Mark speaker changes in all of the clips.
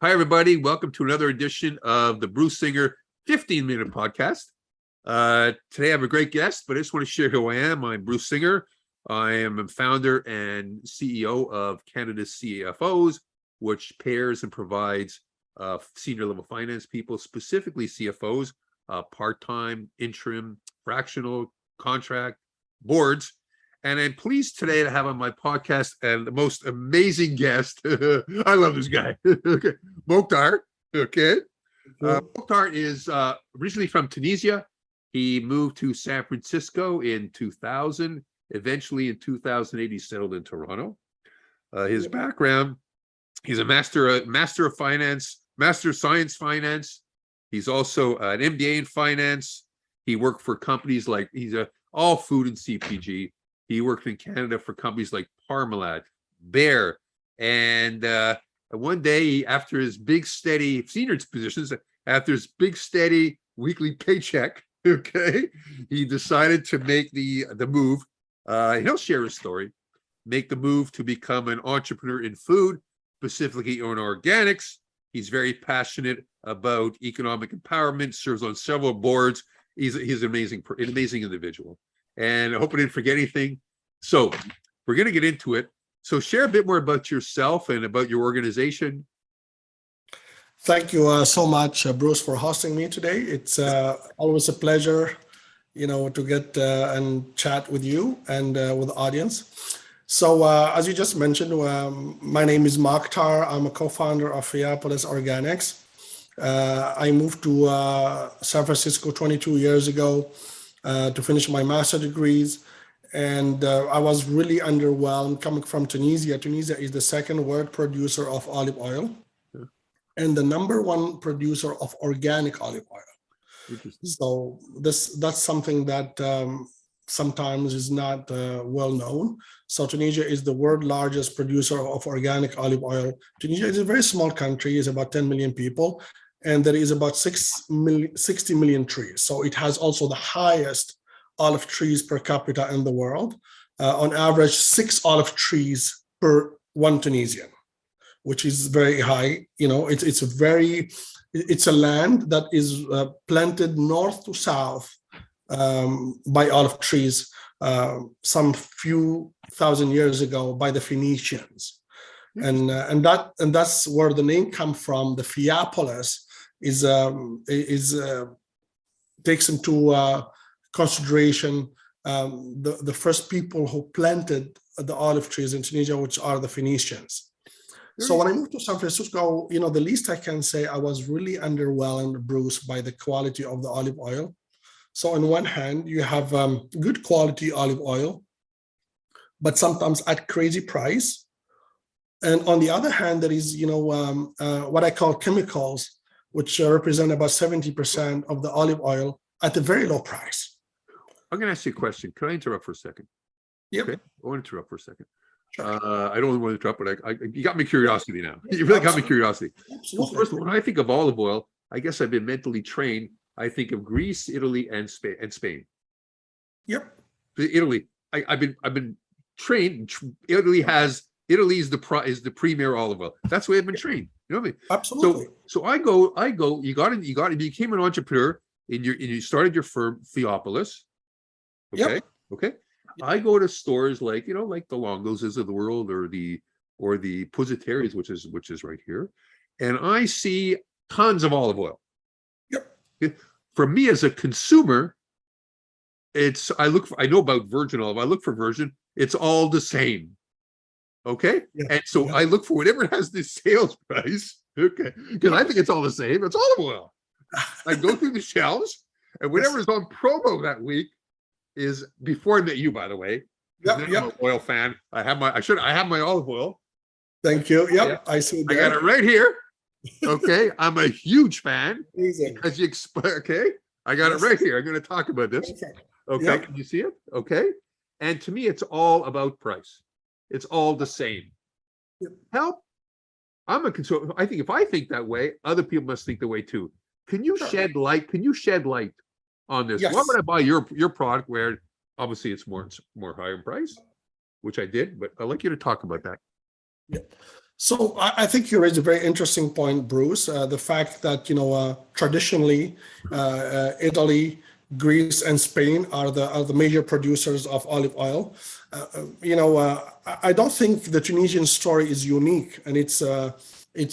Speaker 1: Hi, everybody. Welcome to another edition of the Bruce Singer 15-minute podcast. Today I have a great guest, but I just want to share who I am. I'm Bruce Singer. I am a founder and CEO of Canada's CFOs, which pairs and provides senior level finance people, specifically CFOs, part-time, interim, fractional, contract, boards. And I'm pleased today to have on my podcast and the most amazing guest. I love this guy. Okay, Mokhtar. Okay, Mokhtar is originally from Tunisia. He moved to San Francisco in 2000. Eventually, in 2008, he settled in Toronto. His background: he's a master of finance, master of science finance. He's also an MBA in finance. He worked for companies like all food and CPG. He worked in Canada for companies like Parmalat, Bayer, and one day, after his big, steady senior positions, after his big, steady weekly paycheck, okay, he decided to make the move. He'll share his story. Make the move to become an entrepreneur in food, specifically on organics. He's very passionate about economic empowerment. Serves on several boards. He's an amazing individual. And I hope I didn't forget anything. So we're going to get into it. So share a bit more about yourself and about your organization.
Speaker 2: Thank you so much, Bruce, for hosting me today. It's always a pleasure, to get and chat with you and with the audience. So as you just mentioned, my name is Mokhtar. I'm a co-founder of Phoeapolis Organics. I moved to San Francisco 22 years ago to finish my master's degrees. And I was really underwhelmed coming from Tunisia. Tunisia is the second world producer of olive oil and the number one producer of organic olive oil. So that's something that sometimes is not well known. So Tunisia is the world's largest producer of organic olive oil. Tunisia is a very small country, it's about 10 million people, and there is about 60 million trees. So it has also the highest olive trees per capita in the world. On average, 6 olive trees per 1 Tunisian, which is very high. It's a land that is planted north to south by olive trees some few thousand years ago by the Phoenicians. And that's where the name comes from. The Phoeapolis takes into consideration the first people who planted the olive trees in Tunisia, which are the Phoenicians. So when I moved to San Francisco, the least I can say, I was really underwhelmed, Bruce, by the quality of the olive oil. So on one hand, you have good quality olive oil, but sometimes at crazy price. And on the other hand, there is, what I call chemicals, which represent about 70% of the olive oil at a very low price.
Speaker 1: I'm going to ask you a question. Can I interrupt for a second?
Speaker 2: Yeah.
Speaker 1: Okay. I want to interrupt for a second.
Speaker 2: Sure.
Speaker 1: I don't want to interrupt, but you got me curiosity now. You really got me curiosity. Well, first of all, when I think of olive oil, I guess I've been mentally trained. I think of Greece, Italy, and Spain.
Speaker 2: Yep.
Speaker 1: Italy. I've been trained. Italy is the premier olive oil. That's the way I've been trained. You know what I mean?
Speaker 2: Absolutely.
Speaker 1: So I go. You became an entrepreneur and you started your firm, Phoeapolis. Okay.
Speaker 2: Yep.
Speaker 1: Okay. I go to stores like the Longoses of the world or the Pusiteries, which is right here, and I see tons of olive oil.
Speaker 2: Yep.
Speaker 1: For me as a consumer, I know about virgin olive. I look for virgin. It's all the same. Okay. Yeah. And so I look for whatever has the sales price. Okay. Because I think it's all the same. It's olive oil. I go through the shelves and whatever is on promo that week is before I met you, by the way.
Speaker 2: Yep.
Speaker 1: I'm an oil fan. I have my olive oil.
Speaker 2: Thank you. Yep. I see that.
Speaker 1: I got it right here. Okay. I'm a huge fan.
Speaker 2: Amazing.
Speaker 1: Because okay. I got it right here. I'm going to talk about this. Okay. Yep. Can you see it? Okay. And to me, it's all about price. It's all the same. Yep. Help. I'm a consumer. I think if I think that way, other people must think the way too. Can you shed light? Can you shed light on this? Yes. Why would I buy your product where obviously it's more higher in price, which I did, but I'd like you to talk about that.
Speaker 2: Yeah. So I think you raised a very interesting point, Bruce. The fact that traditionally Italy, Greece, and Spain are the major producers of olive oil. I don't think the Tunisian story is unique, and it's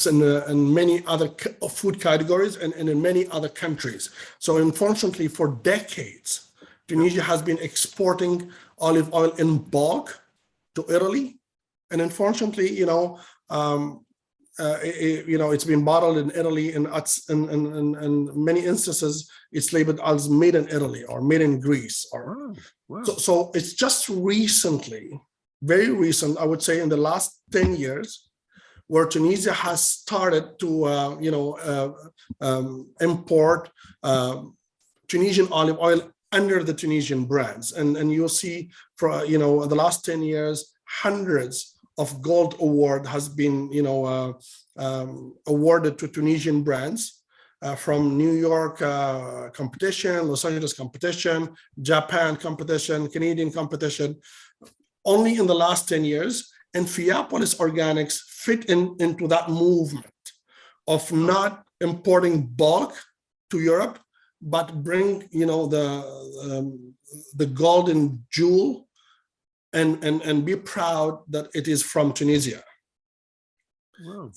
Speaker 2: in many other food categories and in many other countries. So unfortunately, for decades, Tunisia has been exporting olive oil in bulk to Italy, and unfortunately, it's been bottled in Italy, and in many instances, it's labeled as made in Italy or made in Greece.
Speaker 1: Wow. Wow.
Speaker 2: So it's just recently, very recent, I would say, in the last 10 years, where Tunisia has started to, import Tunisian olive oil under the Tunisian brands, and you'll see for the last 10 years, hundreds of gold award has been awarded to Tunisian brands from New York competition, Los Angeles competition, Japan competition, Canadian competition, only in the last 10 years. And Phoeapolis Organics fit into that movement of not importing bulk to Europe, but bring the golden jewel and be proud that it is from Tunisia.
Speaker 1: Wow.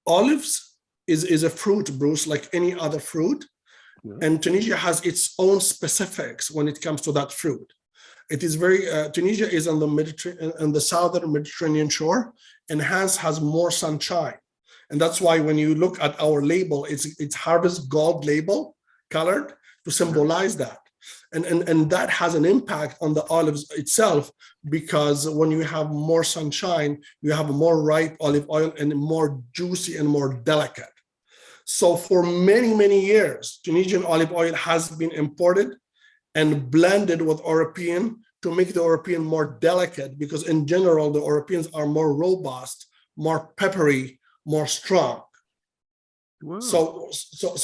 Speaker 2: Olives is a fruit, Bruce, like any other fruit. Yeah. And Tunisia has its own specifics when it comes to that fruit. It is very, Tunisia is on the southern Mediterranean shore, and hence has more sunshine. And that's why when you look at our label, it's harvest gold label colored to symbolize that. And that has an impact on the olives itself, because when you have more sunshine, you have more ripe olive oil and more juicy and more delicate. So for many, many years, Tunisian olive oil has been imported and blended with European to make the European more delicate, because in general, the Europeans are more robust, more peppery, more strong. Wow. So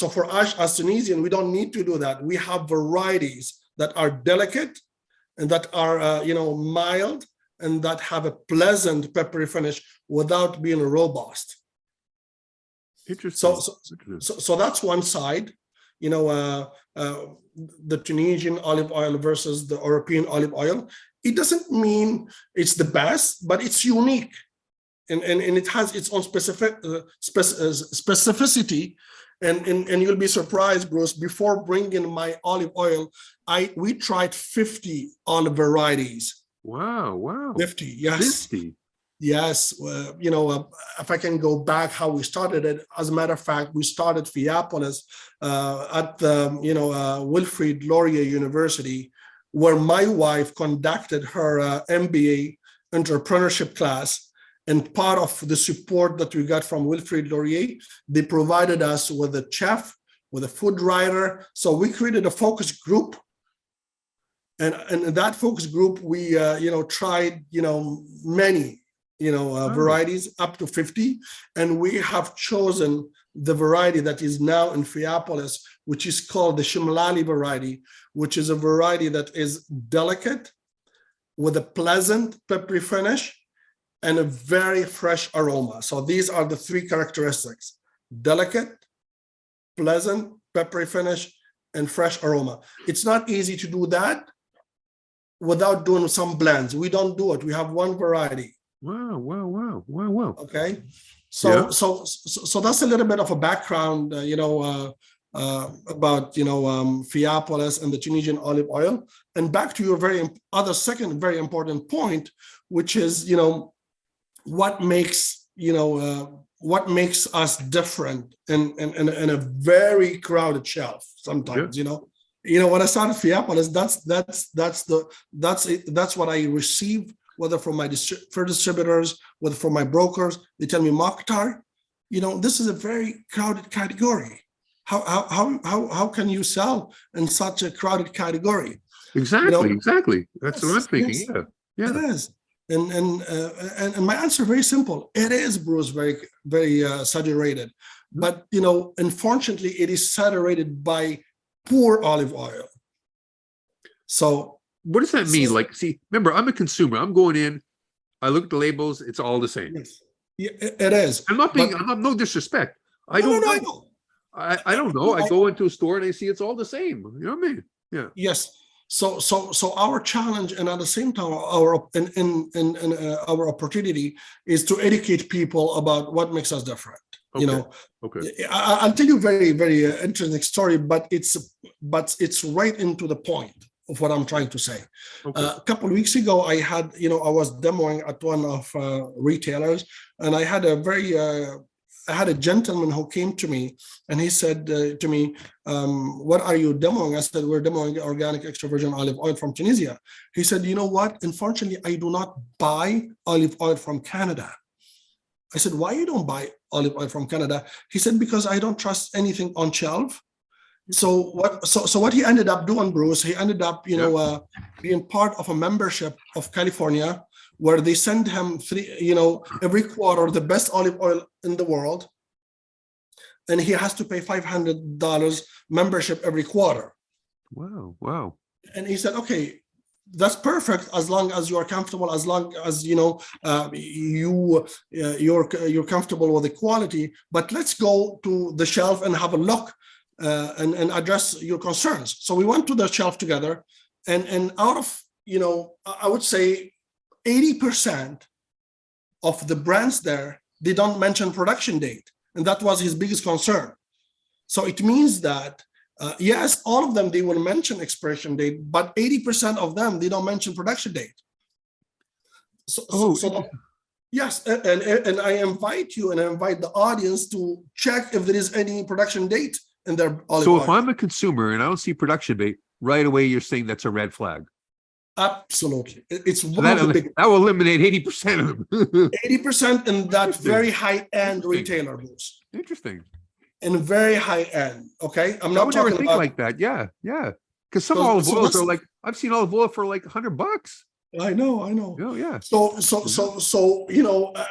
Speaker 2: for us as Tunisian, we don't need to do that. We have varieties that are delicate and that are mild and that have a pleasant peppery finish without being robust.
Speaker 1: Interesting.
Speaker 2: So that's one side. The Tunisian olive oil versus the European olive oil. It doesn't mean it's the best, but it's unique. And it has its own specificity, and you'll be surprised, Bruce. Before bringing my olive oil, we tried 50 olive varieties.
Speaker 1: Wow!
Speaker 2: 50, yes.
Speaker 1: 50.
Speaker 2: Yes, if I can go back how we started it. As a matter of fact, we started Phoeapolis at the Wilfrid Laurier University, where my wife conducted her MBA entrepreneurship class. And part of the support that we got from Wilfrid Laurier, they provided us with a chef, with a food writer. So we created a focus group. And in that focus group, we, tried, many, varieties, up to 50. And we have chosen the variety that is now in Phoeapolis, which is called the Shimlali variety, which is a variety that is delicate with a pleasant peppery finish and a very fresh aroma. So these are the three characteristics: delicate, pleasant, peppery finish, and fresh aroma. It's not easy to do that without doing some blends. We don't do it. We have one variety.
Speaker 1: Wow.
Speaker 2: Okay. So that's a little bit of a background, about, Phoeapolis and the Tunisian olive oil. And back to your second very important point, which is, what makes us different in a very crowded shelf sometimes. When I started Phoeapolis, that's what I receive, whether from my distributors, whether from my brokers. They tell me, Mokhtar, this is a very crowded category. How can you sell in such a crowded category?
Speaker 1: Exactly. That's what I'm thinking.
Speaker 2: Yes, yeah. It is. And my answer is very simple. It is, Bruce, very, very saturated. But, unfortunately, it is saturated by poor olive oil. So
Speaker 1: what does that mean? Remember, I'm a consumer. I'm going in, I look at the labels, it's all the same.
Speaker 2: Yes. Yeah, it is.
Speaker 1: I'm not being,
Speaker 2: But
Speaker 1: I'm not, no disrespect. I
Speaker 2: no, no,
Speaker 1: don't
Speaker 2: no, I
Speaker 1: know.
Speaker 2: know.
Speaker 1: I don't know. I go into a store and I see it's all the same. You know what I mean? Yeah.
Speaker 2: Yes. So our challenge, and at the same time, our our opportunity is to educate people about what makes us different. You
Speaker 1: Okay.
Speaker 2: know,
Speaker 1: Okay.
Speaker 2: I'll tell you a very, very interesting story, but it's right into the point of what I'm trying to say.
Speaker 1: Okay.
Speaker 2: A couple of weeks ago, I was demoing at one of retailers, and I had a gentleman who came to me, and he said to me, "What are you demoing?" I said, "We're demoing organic extra virgin olive oil from Tunisia." He said, "You know what? Unfortunately, I do not buy olive oil from Canada." I said, "Why you don't buy olive oil from Canada?" He said, "Because I don't trust anything on shelf." So what he ended up doing, Bruce, he ended up, being part of a membership of California, where they send him every quarter the best olive oil in the world, and he has to pay $500 membership every quarter.
Speaker 1: Wow. Wow.
Speaker 2: And he said, "Okay, that's perfect as long as you are comfortable, as long as you're comfortable with the quality. But let's go to the shelf and have a look and address your concerns." So we went to the shelf together, and out of I would say 80% of the brands there, they don't mention production date, and that was his biggest concern. So it means that yes, all of them, they will mention expiration date, but 80% of them, they don't mention production date. Yes, and I invite you and I invite the audience to check if there is any production date in their olive oil.
Speaker 1: So if I'm a consumer and I don't see production date, right away you're saying that's a red flag.
Speaker 2: Absolutely. It's
Speaker 1: So that will eliminate 80% of them.
Speaker 2: 80% in that very high-end retailer, Bruce.
Speaker 1: Interesting.
Speaker 2: In very high-end, okay? I'm
Speaker 1: I
Speaker 2: not
Speaker 1: would never
Speaker 2: talking
Speaker 1: think
Speaker 2: about
Speaker 1: like that. Yeah, yeah. Because some olive oils are like, I've seen olive oil for like $100.
Speaker 2: I know.
Speaker 1: Oh, yeah.
Speaker 2: So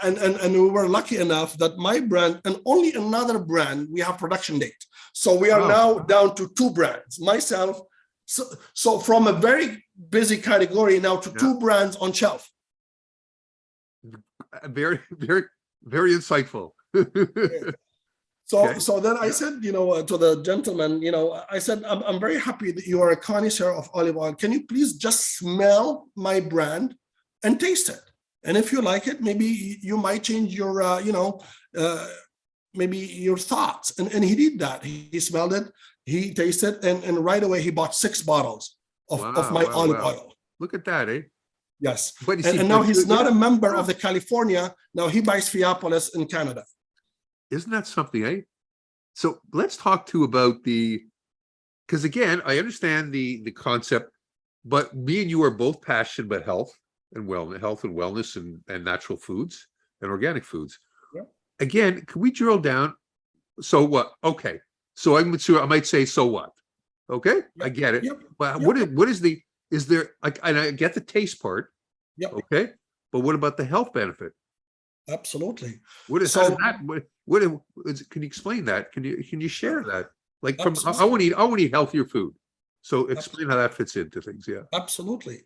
Speaker 2: and we were lucky enough that my brand and only another brand, we have production date. So we are now down to 2 brands. Myself, so from a very busy category now to 2 brands on shelf.
Speaker 1: Very, very, very insightful.
Speaker 2: So then I said, to the gentleman, I said, I'm very happy that you are a connoisseur of olive oil. Can you please just smell my brand and taste it? And if you like it, maybe you might change your, maybe your thoughts. And he did that. He smelled it, he tasted, and right away he bought 6 bottles of my olive oil.
Speaker 1: Look at that, eh?
Speaker 2: Yes.
Speaker 1: But
Speaker 2: and now he's not a member of the California. Now he buys Phoeapolis in Canada.
Speaker 1: Isn't that something, eh? So let's talk about because again, I understand the concept, but me and you are both passionate about health and wellness and natural foods and organic foods.
Speaker 2: Yeah.
Speaker 1: Again, can we drill down? So what? Okay. So I might say, so what? Okay. Yep. I get it. Yep. But yep. Is there, and I get the taste part.
Speaker 2: Yep.
Speaker 1: Okay. But what about the health benefit?
Speaker 2: Absolutely.
Speaker 1: Can you explain that? Can you share that? Like I want to eat healthier food. So explain how that fits into things. Yeah.
Speaker 2: Absolutely.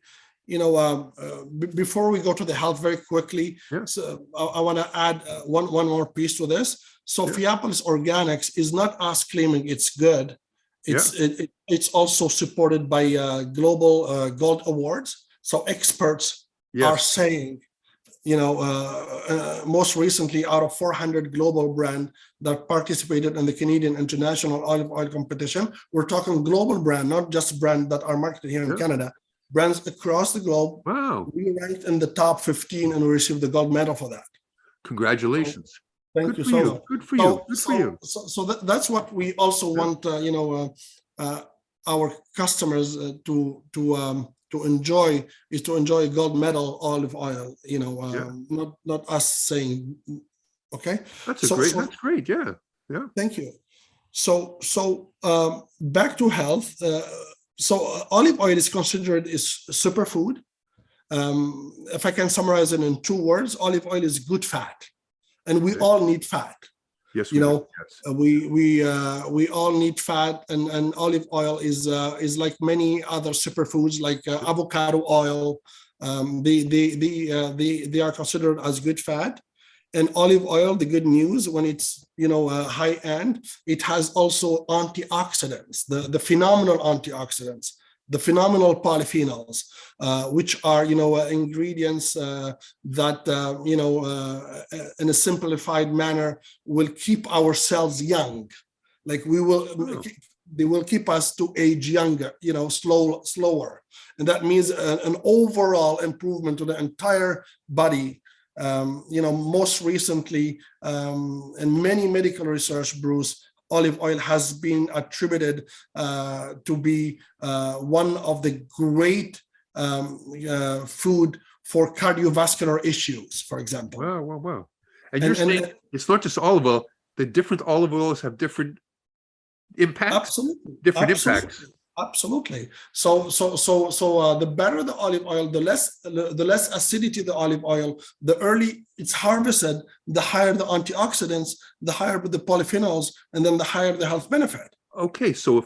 Speaker 2: Before we go to the health very quickly, so I want to add one more piece to this. So Phoeapolis Organics is not us claiming it's good. It's also supported by global gold awards. So experts are saying, most recently, out of 400 global brands that participated in the Canadian International Olive Oil Competition, we're talking global brand, not just brands that are marketed here in Canada. Brands across the globe.
Speaker 1: Wow.
Speaker 2: We ranked in the top 15 and we received the gold medal for that.
Speaker 1: Congratulations.
Speaker 2: Thank you so much.
Speaker 1: Good for you. Good for you.
Speaker 2: So that's what we also want, our customers to enjoy is to enjoy gold medal olive oil, not us saying, okay.
Speaker 1: That's great. Yeah. Yeah.
Speaker 2: Thank you. So back to health. So olive oil is considered is superfood. If I can summarize it in 2 words, olive oil is good fat, and we all need fat.
Speaker 1: Yes,
Speaker 2: we all need fat, and olive oil is like many other superfoods like avocado oil. They are considered as good fat, And olive oil, the good news, when it's high end, it has also antioxidants, the phenomenal antioxidants, the phenomenal polyphenols, which are ingredients that in a simplified manner will keep our cells young. Like they will keep us to age younger, slower, and that means an overall improvement to the entire body. Most recently, in many medical research, Bruce, olive oil has been attributed to be one of the great food for cardiovascular issues, for example.
Speaker 1: Wow. And you're saying it's not just olive oil, the different olive oils have different impacts? Impacts.
Speaker 2: Absolutely. So the better the olive oil, the less acidity the olive oil, the early it's harvested, the higher the antioxidants, the higher the polyphenols, and then the higher the health benefit.
Speaker 1: Okay, so in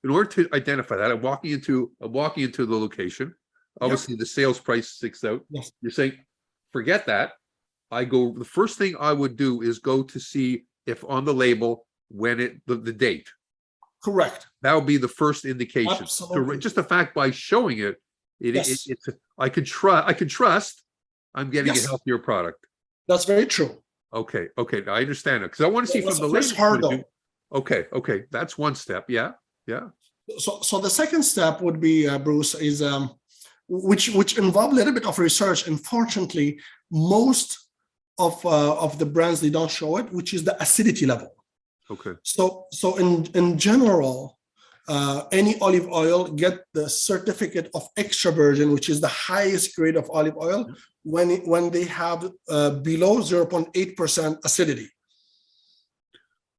Speaker 1: order to identify that, I'm walking into the location. Obviously, the sales price sticks out.
Speaker 2: Yes.
Speaker 1: You're saying, forget that. The first thing I would do is go to see if on the label the date.
Speaker 2: Correct.
Speaker 1: That would be the first indication.
Speaker 2: Absolutely.
Speaker 1: Just the fact by showing it, I could trust I'm getting a healthier product.
Speaker 2: That's very true.
Speaker 1: Okay, I understand it because I want to see from the
Speaker 2: first
Speaker 1: label.
Speaker 2: hurdle.
Speaker 1: Okay, that's one step. Yeah.
Speaker 2: So the second step would be, Bruce, is which involve a little bit of research. Unfortunately, most of the brands, they don't show it, which is the acidity level.
Speaker 1: Okay.
Speaker 2: So in general, any olive oil get the certificate of extra virgin, which is the highest grade of olive oil, when they have below 0.8% acidity.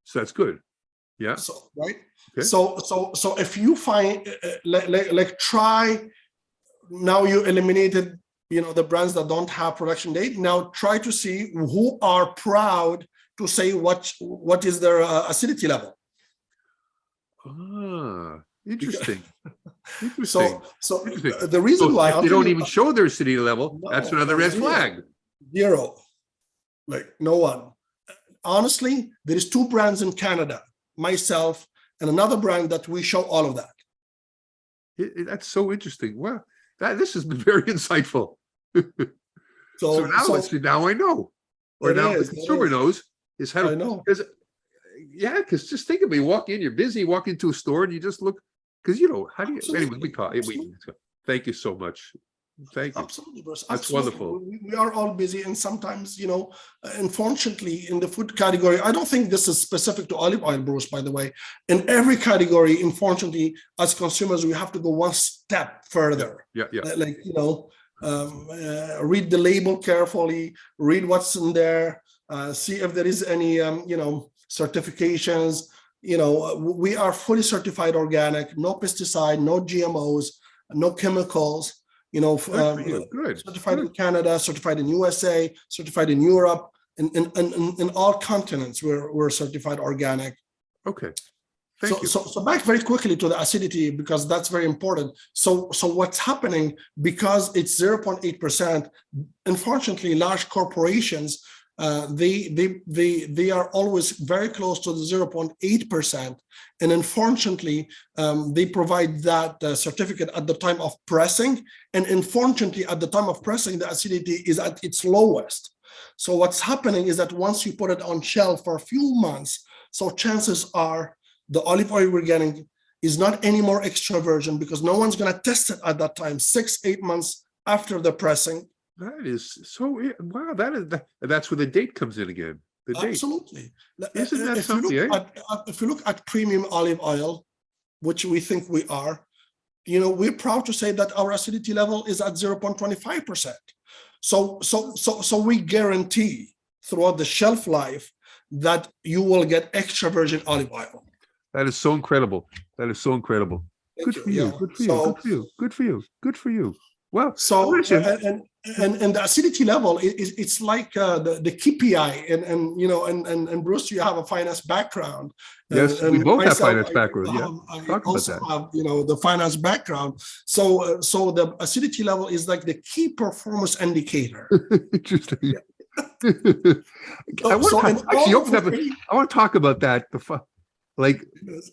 Speaker 1: So that's good. Yeah.
Speaker 2: So right.
Speaker 1: Okay.
Speaker 2: So if you find try, now you eliminated the brands that don't have production date. Now try to see who are proud to say what is their acidity level.
Speaker 1: Interesting.
Speaker 2: So the reason why
Speaker 1: if they don't even show their acidity level, that's another red flag.
Speaker 2: Zero. Like no one. Honestly, there is 2 brands in Canada, myself and another brand, that we show all of that.
Speaker 1: That's so interesting. Well, this has been very insightful. So now I know, or now the consumer knows is how to.
Speaker 2: I know.
Speaker 1: Because just think of it. You walk in, you're busy. You walk into a store and you just look, because how do you? Anyway, thank you so much. Thank you.
Speaker 2: Absolutely, Bruce.
Speaker 1: That's wonderful.
Speaker 2: We are all busy, and sometimes, unfortunately, in the food category, I don't think this is specific to olive oil, Bruce, by the way. In every category, unfortunately, as consumers, we have to go one step further.
Speaker 1: Yeah.
Speaker 2: Read the label carefully, read what's in there, see if there is any, certifications. We are fully certified organic, no pesticide, no GMOs, no chemicals.
Speaker 1: Good.
Speaker 2: Certified in Canada, certified in USA, certified in Europe, in all continents, we're certified organic.
Speaker 1: Okay. Thank you.
Speaker 2: So back very quickly to the acidity, because that's very important. So what's happening, because it's 0.8%, unfortunately, large corporations, they are always very close to the 0.8%, and unfortunately, they provide that certificate at the time of pressing, and unfortunately, at the time of pressing, the acidity is at its lowest. So what's happening is that once you put it on shelf for a few months, so chances are the olive oil we're getting is not any more extra virgin, because no one's going to test it at that time, 6-8 months after the pressing.
Speaker 1: That is so wow. That's where the date comes in again. The date.
Speaker 2: Absolutely.
Speaker 1: Isn't that something?
Speaker 2: If you look at premium olive oil, which we think we are, we're proud to say that our acidity level is at 0.25%. So we guarantee throughout the shelf life that you will get extra virgin olive oil.
Speaker 1: That is so incredible. Good for you. Good for you. Good for you. Well,
Speaker 2: So
Speaker 1: listen,
Speaker 2: and the acidity level it's like the KPI and Bruce, you have a finance background,
Speaker 1: yes, we
Speaker 2: and
Speaker 1: both have
Speaker 2: myself,
Speaker 1: finance background. Yeah,
Speaker 2: I
Speaker 1: talk about
Speaker 2: also
Speaker 1: that.
Speaker 2: have the finance background. So the acidity level is like the key performance indicator.
Speaker 1: Interesting. I
Speaker 2: So,
Speaker 1: want
Speaker 2: so
Speaker 1: to
Speaker 2: in
Speaker 1: actually
Speaker 2: all
Speaker 1: open up.
Speaker 2: three,
Speaker 1: I want to talk about that. Like,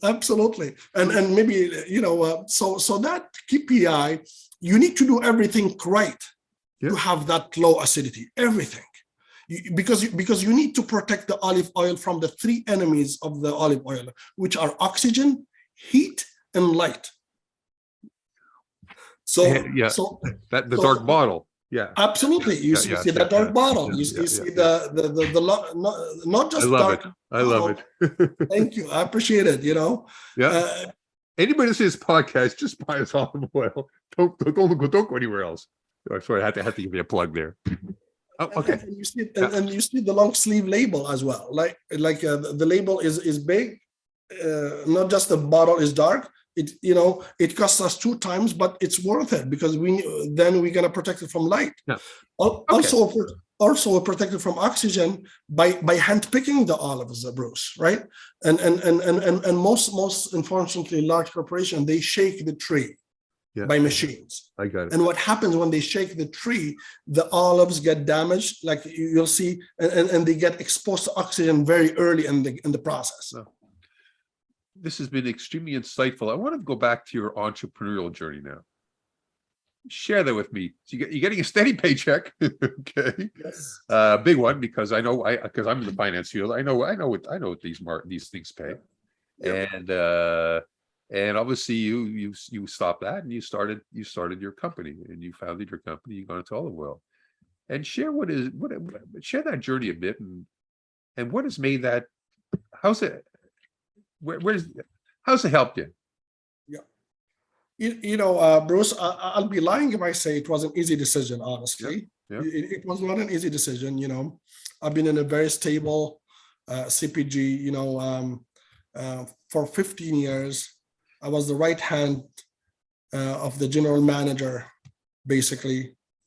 Speaker 2: absolutely, and maybe so that KPI, you need to do everything right
Speaker 1: yeah,
Speaker 2: to have that low acidity, everything. Because you need to protect the olive oil from the three enemies of the olive oil, which are oxygen, heat, and light. So
Speaker 1: yeah,
Speaker 2: so
Speaker 1: that the dark
Speaker 2: so
Speaker 1: bottle. Yeah,
Speaker 2: absolutely, you
Speaker 1: yeah,
Speaker 2: see,
Speaker 1: yeah,
Speaker 2: that
Speaker 1: yeah,
Speaker 2: dark bottle.
Speaker 1: yeah,
Speaker 2: You
Speaker 1: yeah,
Speaker 2: see
Speaker 1: yeah.
Speaker 2: not
Speaker 1: I
Speaker 2: just
Speaker 1: love it.
Speaker 2: dark
Speaker 1: I love
Speaker 2: bottle.
Speaker 1: it.
Speaker 2: Thank you, I appreciate it.
Speaker 1: Yeah.
Speaker 2: Uh,
Speaker 1: Anybody that says podcast, just buy us olive oil. Don't go anywhere else. Oh, sorry, I had to give you a plug there. Oh, okay.
Speaker 2: and you see
Speaker 1: Yeah.
Speaker 2: and you see the long sleeve label as well. The label is big. Not just the bottle is dark. It costs us 2 times, but it's worth it because we're gonna protect it from light.
Speaker 1: Yeah. Okay.
Speaker 2: Also we're protected from oxygen by hand picking the olives, Bruce, right? And most unfortunately large corporation, they shake the tree
Speaker 1: Yeah.
Speaker 2: by machines.
Speaker 1: I got it.
Speaker 2: And what happens when they shake the tree, the olives get damaged, like you'll see, and they get exposed to oxygen very early in the process.
Speaker 1: No. This has been extremely insightful. I want to go back to your entrepreneurial journey now. Share that with me. So you're getting a steady paycheck, okay?
Speaker 2: Yes.
Speaker 1: Big one because because I'm in the finance field. I know what these things pay,
Speaker 2: Yep.
Speaker 1: and obviously you stopped that and you started your company and you founded your company. You got into olive oil, and share share that journey a bit and what has made that. How's it? How's it helped you?
Speaker 2: Bruce, I'll be lying if I say it was an easy decision, honestly.
Speaker 1: Yeah.
Speaker 2: It was not an easy decision. I've been in a very stable CPG, for 15 years. I was the right hand of the general manager, basically,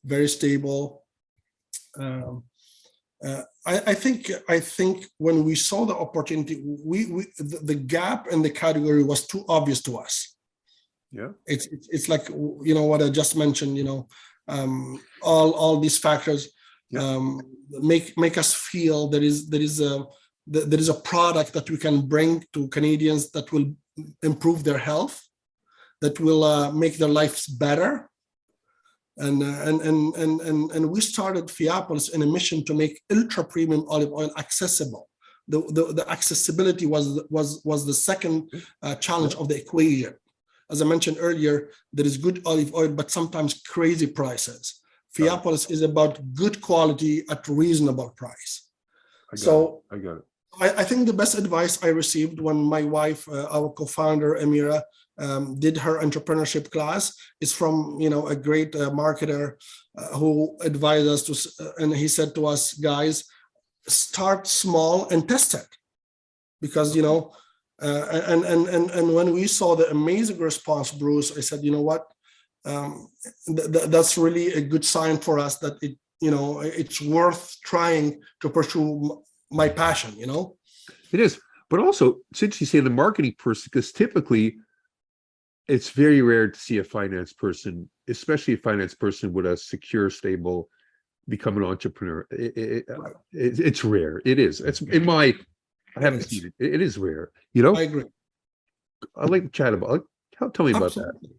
Speaker 2: very stable. I think when we saw the opportunity, the gap in the category was too obvious to us.
Speaker 1: Yeah,
Speaker 2: it's like what I just mentioned. All these factors make us feel there is a product that we can bring to Canadians that will improve their health, that will make their lives better. And we started Phoeapolis in a mission to make ultra premium olive oil accessible. The accessibility was the second challenge of the equation. As I mentioned earlier, there is good olive oil, but sometimes crazy prices. Phoeapolis is about good quality at reasonable price.
Speaker 1: I got it.
Speaker 2: I think the best advice I received when my wife, our co-founder, Amira, did her entrepreneurship class is from a great marketer who advised us to, and he said to us, guys, start small and test it, because and when we saw the amazing response, Bruce, I said, you know what, that's really a good sign for us that it's worth trying to pursue my passion.
Speaker 1: It is, but also since you say the marketing person, because typically it's very rare to see a finance person, especially a finance person with a secure, stable, become an entrepreneur. It's rare. It is. It's in my. I haven't seen it. It is rare.
Speaker 2: I agree.
Speaker 1: I'd like to chat about. Tell me about
Speaker 2: Absolutely.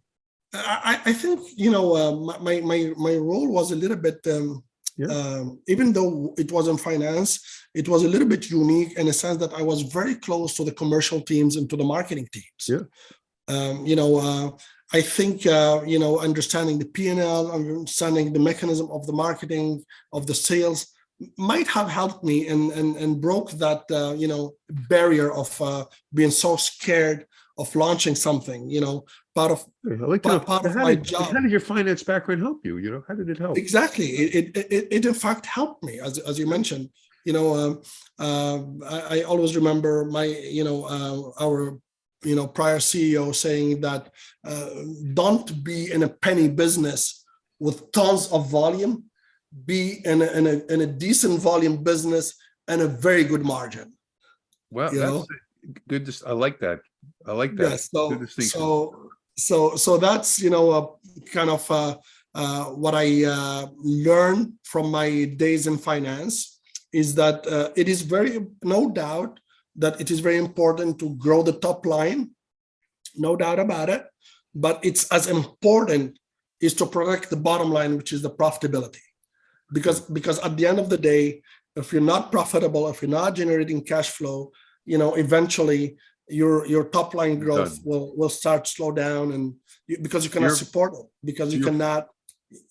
Speaker 2: That. I think my role was a little bit. Even though it was in finance, it was a little bit unique in a sense that I was very close to the commercial teams and to the marketing teams. I think understanding the P&L, understanding the mechanism of the marketing, of the sales, might have helped me and broke that barrier of being so scared of launching something. Part of my job.
Speaker 1: How did your finance background help you? How did it help?
Speaker 2: Exactly, it in fact helped me, as you mentioned. I always remember my our prior CEO saying that don't be in a penny business with tons of volume, be in a decent volume business and a very good margin.
Speaker 1: Well,
Speaker 2: You
Speaker 1: that's
Speaker 2: know,
Speaker 1: good. I like that. I like that.
Speaker 2: yes.
Speaker 1: Good distinction.
Speaker 2: So that's kind of what I learned from my days in finance is that it is no doubt that it is very important to grow the top line, no doubt about it. But it's as important is to protect the bottom line, which is the profitability. Because at the end of the day, if you're not profitable, if you're not generating cash flow, eventually your top line growth will start to slow down, and because you cannot support it, because you cannot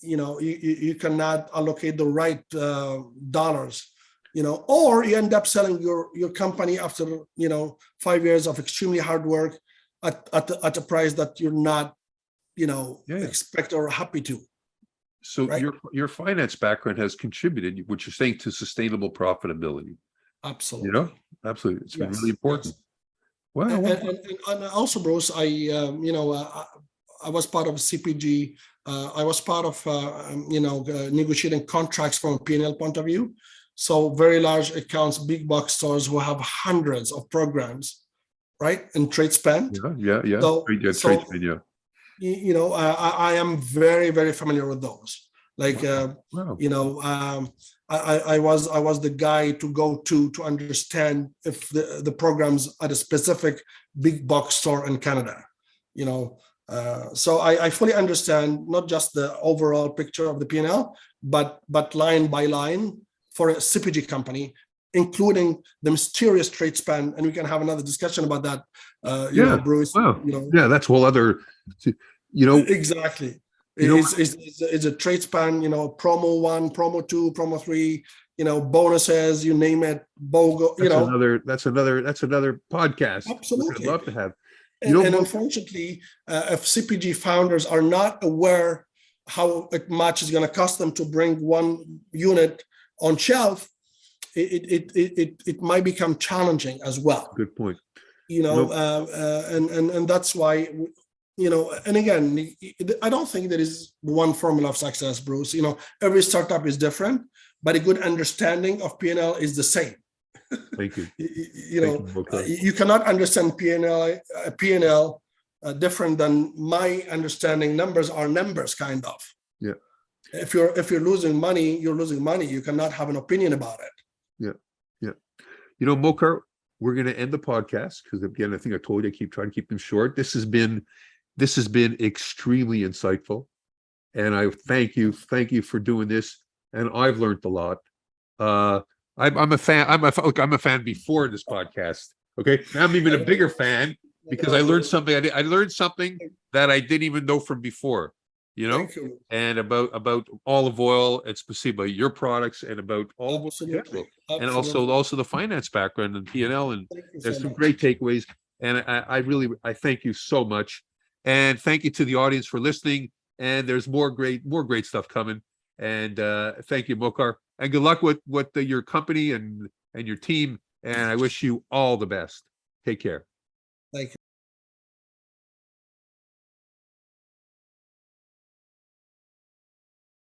Speaker 2: you cannot allocate the right dollars, or you end up selling your company after 5 years of extremely hard work at a price that you're not expect or happy to.
Speaker 1: So
Speaker 2: right?
Speaker 1: your finance background has contributed, what you're saying, to sustainable profitability.
Speaker 2: Absolutely.
Speaker 1: Absolutely. It's been really important.
Speaker 2: Yes.
Speaker 1: Well,
Speaker 2: and also, Bruce, I was part of CPG. I was part of negotiating contracts from a P&L point of view. So very large accounts, big box stores who have hundreds of programs, right, in trade spend.
Speaker 1: Yeah. Trade spend, yeah.
Speaker 2: I am very, very familiar with those. Like,
Speaker 1: wow.
Speaker 2: I was the guy to go to understand if the programs at a specific big box store in Canada. So I fully understand not just the overall picture of the P&L, but line by line for a CPG company, including the mysterious trade spend, and we can have another discussion about that. Bruce.
Speaker 1: Wow. Yeah, that's a whole other.
Speaker 2: Exactly. It's a trade spend. Promo 1, promo 2, promo 3. Bonuses, you name it. BOGO.
Speaker 1: That's another podcast.
Speaker 2: Absolutely.
Speaker 1: I'd love to have.
Speaker 2: And unfortunately, if CPG founders are not aware how much is going to cost them to bring one unit on shelf, it might become challenging as well.
Speaker 1: Good point.
Speaker 2: And that's why, and again, I don't think there is one formula of success, Bruce. Every startup is different, but a good understanding of P&L is the same.
Speaker 1: Thank you.
Speaker 2: You cannot understand P&L different than my understanding. Numbers are numbers, kind of.
Speaker 1: Yeah.
Speaker 2: If you're losing money, you're losing money. You cannot have an opinion about it.
Speaker 1: Yeah. Mokhtar, we're going to end the podcast because, again, I think I told you I trying to keep them short. This has been extremely insightful, and I thank you for doing this. And I've learned a lot. I'm a fan. I'm a fan before this podcast. Okay, now I'm even a bigger fan because I learned something. I learned something that I didn't even know from before. And about olive oil, and specifically your products, and about all and also the finance background and P&L, and there's some great takeaways. And I thank you so much, and thank you to the audience for listening. And there's more great stuff coming. And thank you, Mokhtar, and good luck with your company and your team. And I wish you all the best. Take care.
Speaker 2: Thank you.